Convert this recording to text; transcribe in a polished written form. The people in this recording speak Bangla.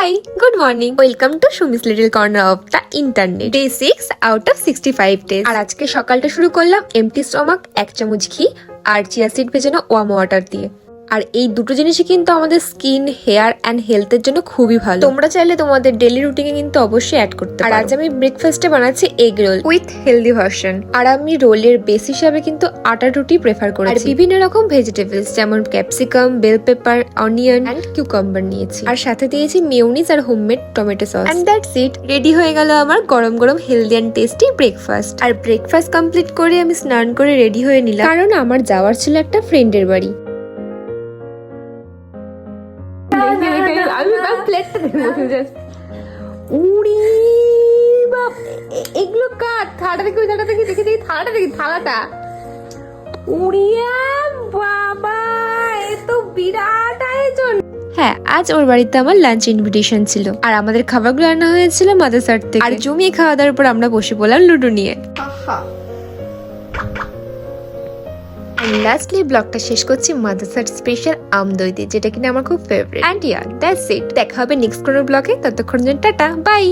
High, good morning, welcome to Sumi's little corner of the internet. Day 6 out of 65 days. আর আজকে সকালটা শুরু করলাম এমটি স্টমাক, 1 চামচ ঘি আর চিয়া সিড ভেজানো ওয়ার্ম ওয়াটার দিয়ে। আর এই দুটো জিনিসই কিন্তু আমাদের স্কিন, হেয়ার অ্যান্ড হেলথের জন্য খুবই ভালো। তোমরা চাইলে তোমাদের ডেইলি রুটিনে কিন্তু অবশ্যই অ্যাড করতে পারো। আর আজ আমি ব্রেকফাস্টে বানাচ্ছি egg roll with healthy version. আর আমি রোলের বেস হিসাবে কিন্তু আটার রুটি প্রেফার করেছি। আর বিভিন্ন রকম ভেজিটেবলস যেমন capsicum, bell pepper, onion and cucumber নিয়েছি। আর সাথে দিয়েছি মেয়োনিজ আর homemade tomato sauce. And that's it, ready হয়ে গেল আমার গরম গরম হেলদি অ্যান্ড টেস্টি ব্রেকফাস্ট। আর ব্রেকফাস্ট কমপ্লিট করে আমি স্নান করে রেডি হয়ে নিলাম, কারণ আমার যাওয়ার ছিল একটা ফ্রেন্ডের বাড়ি। এগুলো কার থালাটা দেখি, ওই থালাটা দেখি, দেখি দেখি থালাটা দেখি, থালাটা উড়িয়া বাবা, এ তো বিরাট আয়োজন। হ্যাঁ, আজ ওর বাড়িতে আমার লাঞ্চ ইনভিটেশন ছিল। আর আমাদের খাবারগুলো রান্না হয়েছিল মাদ্রাসার থেকে। আর জমিয়ে খাওয়া দাওয়ার পর আমরা বসে পড়লাম লুডো নিয়ে। লাস্টলি ব্লগটা শেষ করছি মাদ্রাসার স্পেশাল আম দই দিয়ে, যেটা কিনা আমার খুব favourite. And yeah that's it. দেখা হবে নেক্সট কোনো ব্লগে, ততক্ষণ টাটা, বাই।